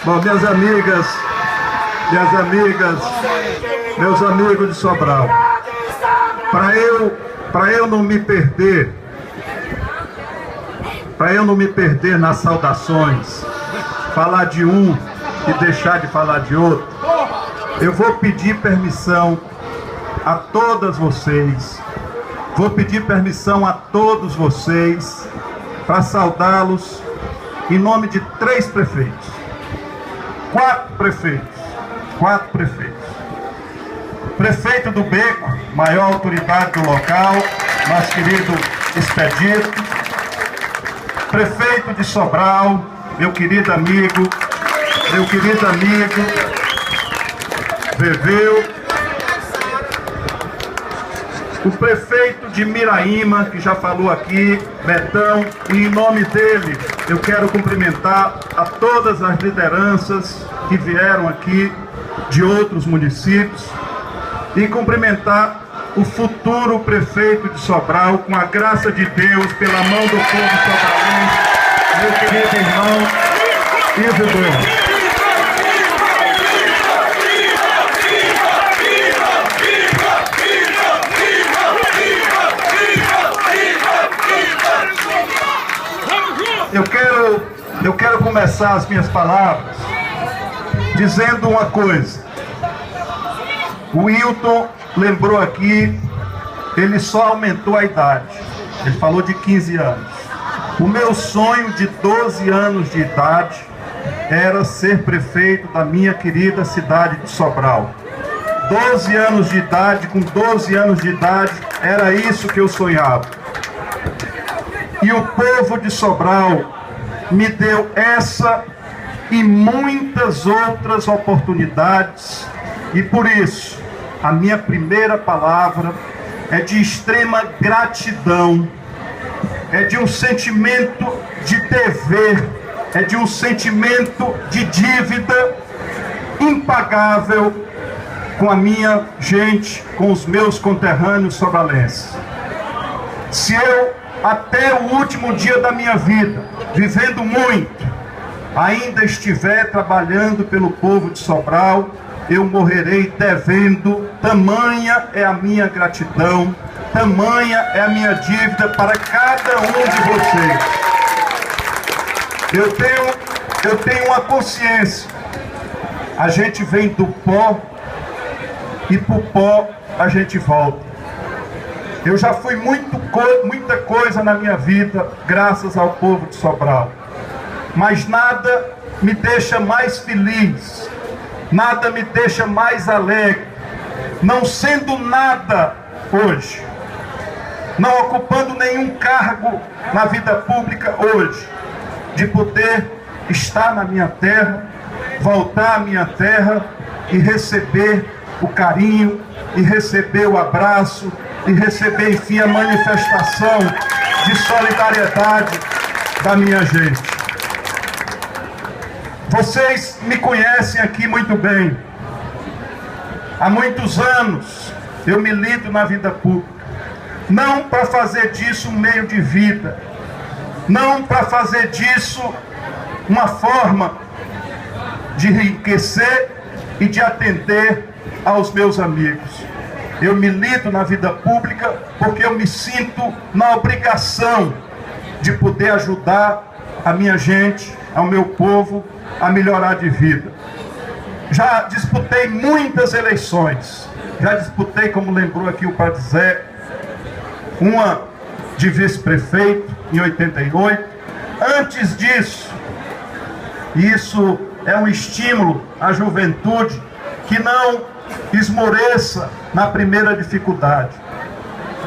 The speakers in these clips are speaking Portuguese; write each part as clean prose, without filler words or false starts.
Bom, minhas amigas, meus amigos de Sobral, para eu não me perder nas saudações, falar de um e deixar de falar de outro, eu vou pedir permissão a todas vocês, para saudá-los em nome de quatro prefeitos. Prefeito do Beco, maior autoridade do local, nosso querido Expedito. Prefeito de Sobral, meu querido amigo Veveu. O prefeito de Miraíma, que já falou aqui, Betão, e em nome dele eu quero cumprimentar a todas as lideranças que vieram aqui de outros municípios e cumprimentar o futuro prefeito de Sobral, com a graça de Deus, pela mão do povo sobralense, meu querido irmão Ivo Gomes. Eu quero começar as minhas palavras dizendo uma coisa. O Wilton lembrou aqui, ele só aumentou a idade. Ele falou de 15 anos. O meu sonho de 12 anos de idade era ser prefeito da minha querida cidade de Sobral. 12 anos de idade, com 12 anos de idade, era isso que eu sonhava. E o povo de Sobral me deu essa e muitas outras oportunidades, e por isso a minha primeira palavra é de extrema gratidão, é de um sentimento de dever, é de um sentimento de dívida impagável com a minha gente, com os meus conterrâneos sobralenses. Se eu, até o último dia da minha vida, vivendo muito, ainda estiver trabalhando pelo povo de Sobral, eu morrerei devendo. Tamanha é a minha gratidão, tamanha é a minha dívida para cada um de vocês. Eu tenho uma consciência. A gente vem do pó e pro pó a gente volta. Eu já fui muita coisa na minha vida, graças ao povo de Sobral. Mas nada me deixa mais feliz, nada me deixa mais alegre, não sendo nada hoje, não ocupando nenhum cargo na vida pública hoje, de poder estar na minha terra, voltar à minha terra e receber o carinho, e receber o abraço, e receber, enfim, a manifestação de solidariedade da minha gente. Vocês me conhecem aqui muito bem. Há muitos anos eu milito na vida pública, não para fazer disso um meio de vida, não para fazer disso uma forma de enriquecer e de atender aos meus amigos. Eu milito na vida pública porque eu me sinto na obrigação de poder ajudar a minha gente, ao meu povo, a melhorar de vida. Já disputei muitas eleições. Já disputei, como lembrou aqui o Padre Zé, uma de vice-prefeito em 88. Antes disso, isso é um estímulo à juventude que não esmoreça na primeira dificuldade.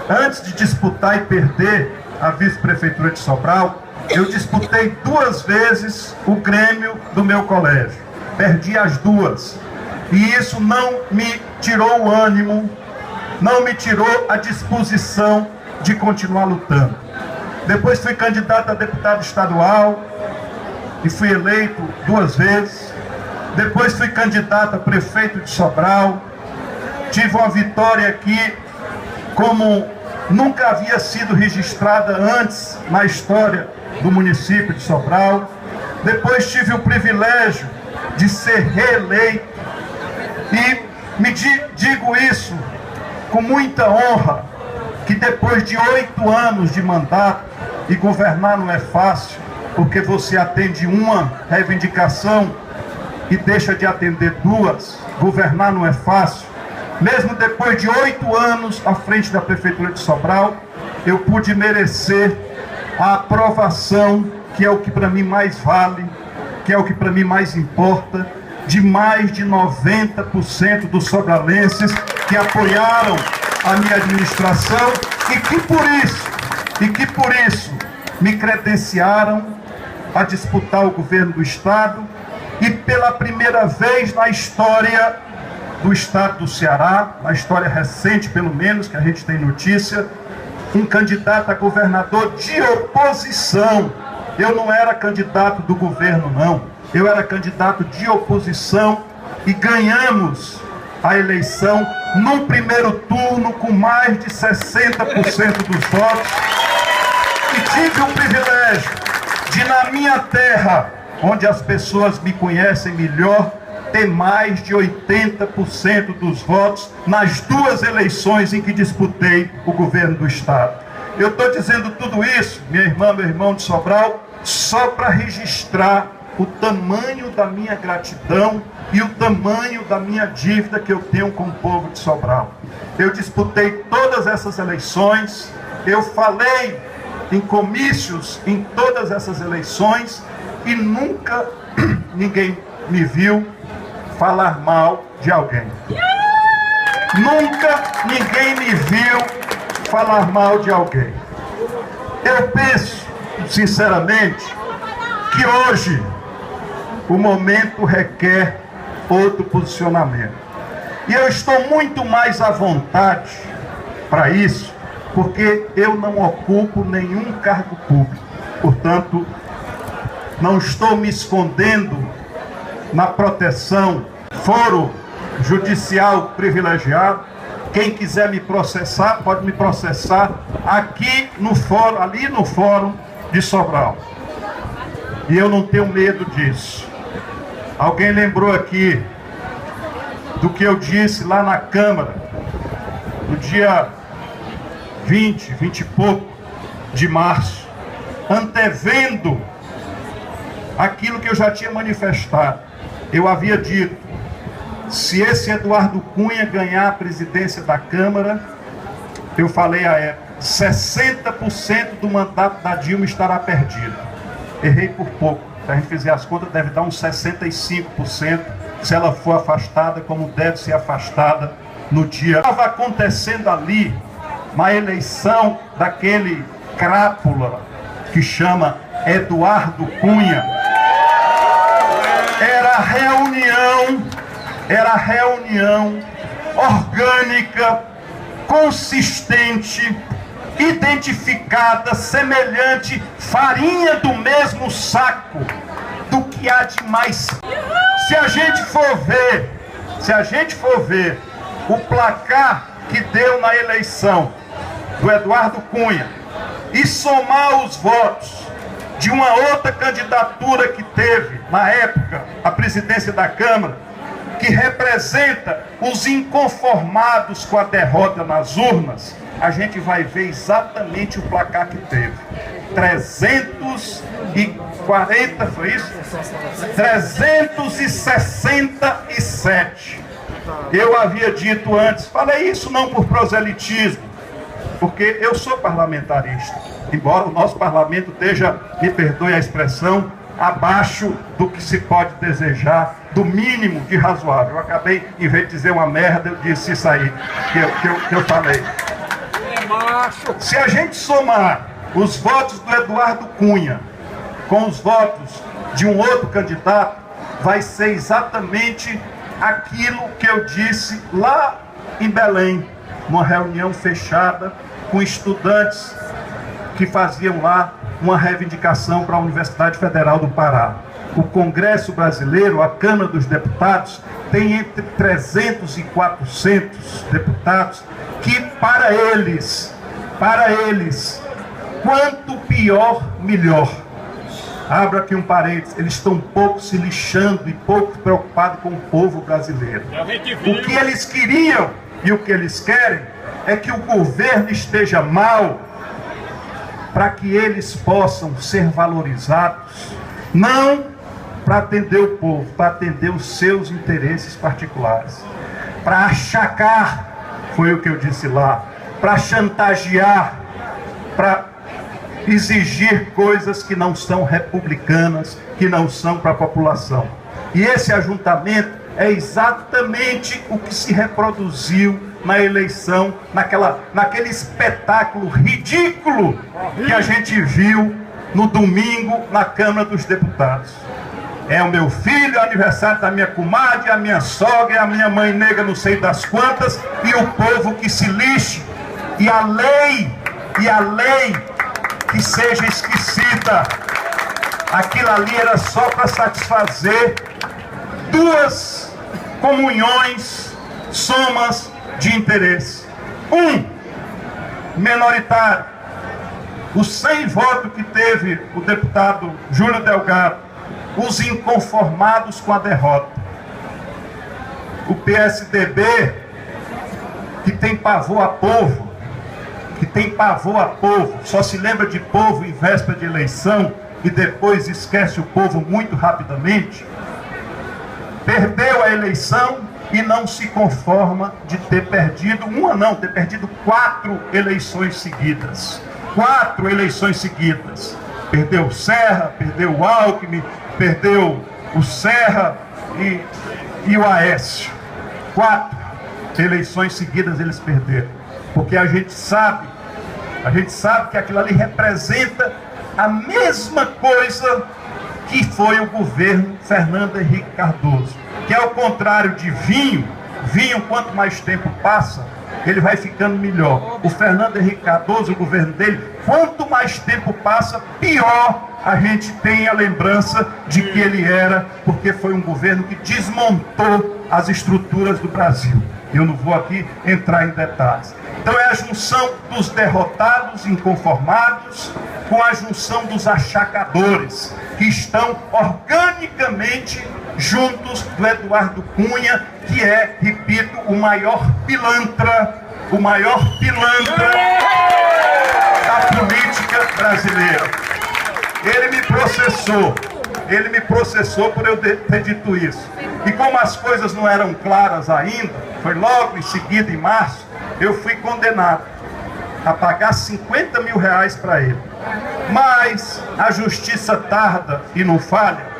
Antes de disputar e perder a vice-prefeitura de Sobral, eu disputei 2 vezes o Grêmio do meu colégio. Perdi as 2. E isso não me tirou o ânimo, não me tirou a disposição de continuar lutando. Depois fui candidato a deputado estadual e fui eleito 2 vezes. Depois fui candidato a prefeito de Sobral. Tive uma vitória aqui como nunca havia sido registrada antes na história do município de Sobral. Depois tive o privilégio de ser reeleito. E digo isso com muita honra, que depois de 8 anos de mandato, e governar não é fácil, porque você atende uma reivindicação e deixa de atender 2, governar não é fácil. Mesmo depois de 8 anos à frente da Prefeitura de Sobral, eu pude merecer a aprovação, que é o que para mim mais vale, que é o que para mim mais importa, de mais de 90% dos sobralenses que apoiaram a minha administração e que por isso me credenciaram a disputar o governo do Estado, e pela primeira vez na história do Estado do Ceará, na história recente pelo menos, que a gente tem notícia, um candidato a governador de oposição. Eu não era candidato do governo, não. Eu era candidato de oposição e ganhamos a eleição no primeiro turno com mais de 60% dos votos. E tive o privilégio de, na minha terra, onde as pessoas me conhecem melhor, ter mais de 80% dos votos nas 2 eleições em que disputei o governo do Estado. Eu estou dizendo tudo isso, minha irmã, meu irmão de Sobral, só para registrar o tamanho da minha gratidão e o tamanho da minha dívida que eu tenho com o povo de Sobral. Eu disputei todas essas eleições, eu falei em comícios em todas essas eleições e nunca ninguém me viu falar mal de alguém. Nunca ninguém me viu falar mal de alguém. Eu penso, sinceramente, que hoje o momento requer outro posicionamento. E eu estou muito mais à vontade para isso, porque eu não ocupo nenhum cargo público. Portanto, não estou me escondendo na proteção, foro judicial privilegiado. Quem quiser me processar, pode me processar aqui no fórum, ali no fórum de Sobral. E eu não tenho medo disso. Alguém lembrou aqui do que eu disse lá na Câmara, no dia 20 e pouco de março, antevendo aquilo que eu já tinha manifestado. Eu havia dito: se esse Eduardo Cunha ganhar a presidência da Câmara, eu falei à época, 60% do mandato da Dilma estará perdido. Errei por pouco. Se a gente fizer as contas, deve dar uns 65%, se ela for afastada, como deve ser afastada no dia. Estava acontecendo ali, na eleição daquele crápula que chama Eduardo Cunha, era reunião orgânica, consistente, identificada, semelhante, farinha do mesmo saco, do que há de mais. Se a gente for ver o placar que deu na eleição do Eduardo Cunha e somar os votos de uma outra candidatura que teve na época a presidência da Câmara, que representa os inconformados com a derrota nas urnas, a gente vai ver exatamente o placar que teve. 340, foi isso? 367. Eu havia dito antes, falei isso não por proselitismo, porque eu sou parlamentarista, embora o nosso parlamento esteja, me perdoe a expressão, abaixo do que se pode desejar, do mínimo de razoável. Eu acabei, em vez de dizer uma merda, eu disse isso aí que eu falei. Se a gente somar os votos do Eduardo Cunha com os votos de um outro candidato, vai ser exatamente aquilo que eu disse lá em Belém, numa reunião fechada com estudantes que faziam lá uma reivindicação para a Universidade Federal do Pará. O Congresso Brasileiro, a Câmara dos Deputados, tem entre 300 e 400 deputados que, para eles, quanto pior, melhor. Abro aqui um parênteses, eles estão pouco se lixando e pouco preocupados com o povo brasileiro. O que eles queriam e o que eles querem é que o governo esteja mal para que eles possam ser valorizados, não para atender o povo, para atender os seus interesses particulares, para achacar, foi o que eu disse lá, para chantagear, para exigir coisas que não são republicanas, que não são para a população. E esse ajuntamento é exatamente o que se reproduziu na eleição, naquele espetáculo ridículo que a gente viu no domingo na Câmara dos Deputados. É o meu filho, é o aniversário da minha comadre, a minha sogra, é a minha mãe negra, não sei das quantas, e o povo que se lixe, e a lei que seja esquecida. Aquilo ali era só para satisfazer duas comunhões, somas de interesse. Minoritário. Os 100 votos que teve o deputado Júlio Delgado, os inconformados com a derrota. O PSDB, que tem pavor a povo, só se lembra de povo em véspera de eleição e depois esquece o povo muito rapidamente, perdeu a eleição e não se conforma de ter perdido ter perdido 4 eleições seguidas. 4 eleições seguidas. Perdeu o Serra, perdeu o Alckmin, perdeu o Serra e o Aécio. 4 eleições seguidas eles perderam. Porque a gente sabe que aquilo ali representa a mesma coisa que foi o governo Fernando Henrique Cardoso. Que é o contrário de vinho, quanto mais tempo passa, ele vai ficando melhor. O Fernando Henrique Cardoso, o governo dele, quanto mais tempo passa, pior a gente tem a lembrança de que ele era, porque foi um governo que desmontou as estruturas do Brasil. Eu não vou aqui entrar em detalhes. Então é a junção dos derrotados, inconformados, com a junção dos achacadores, que estão organicamente juntos do Eduardo Cunha, que é, repito, o maior pilantra da política brasileira. Ele me processou por eu ter dito isso. E como as coisas não eram claras ainda, foi logo em seguida, em março, eu fui condenado a pagar 50 mil reais para ele. Mas a justiça tarda e não falha.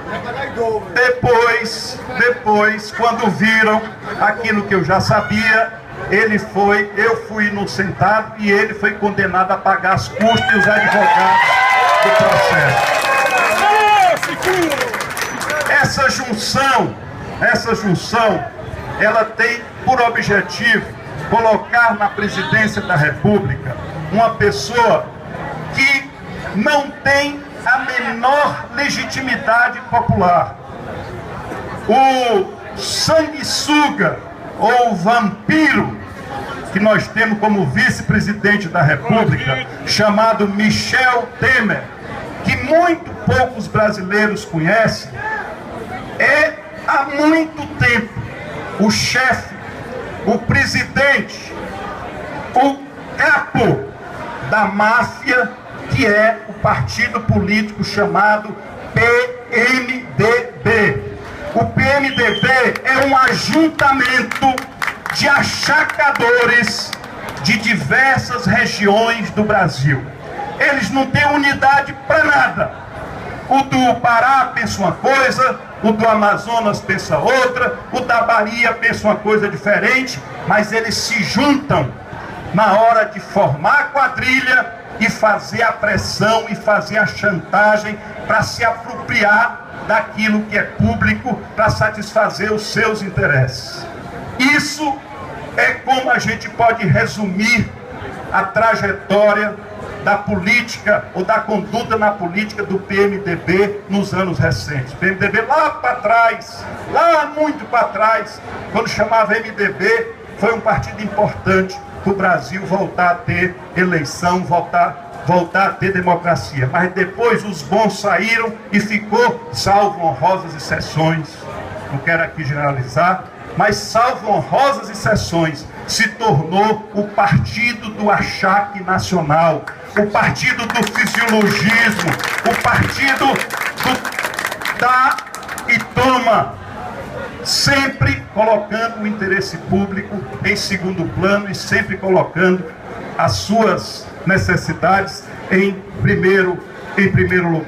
Depois, quando viram aquilo que eu já sabia, eu fui inocentado e ele foi condenado a pagar as custas e os advogados do processo. Essa junção, ela tem por objetivo colocar na presidência da República uma pessoa que não tem a menor legitimidade popular. O sanguessuga ou vampiro que nós temos como vice-presidente da República, chamado Michel Temer, que muito poucos brasileiros conhecem, é há muito tempo o chefe, o presidente, o capo da máfia, que é o partido político chamado PMDB. O PMDB é um ajuntamento de achacadores de diversas regiões do Brasil. Eles não têm unidade para nada. O do Pará pensa uma coisa, o do Amazonas pensa outra, o da Bahia pensa uma coisa diferente, mas eles se juntam na hora de formar a quadrilha e fazer a pressão e fazer a chantagem para se apropriar daquilo que é público para satisfazer os seus interesses. Isso é como a gente pode resumir a trajetória da política ou da conduta na política do PMDB nos anos recentes. O PMDB lá para trás, lá muito para trás, quando chamava MDB, foi um partido importante para o Brasil voltar a ter eleição, voltar voltar a ter democracia. Mas depois os bons saíram e ficou, salvo honrosas exceções, não quero aqui generalizar, mas salvo honrosas exceções, se tornou o partido do achaque nacional, o partido do fisiologismo, o partido do dá e toma, sempre colocando o interesse público em segundo plano e sempre colocando as suas necessidades em primeiro lugar.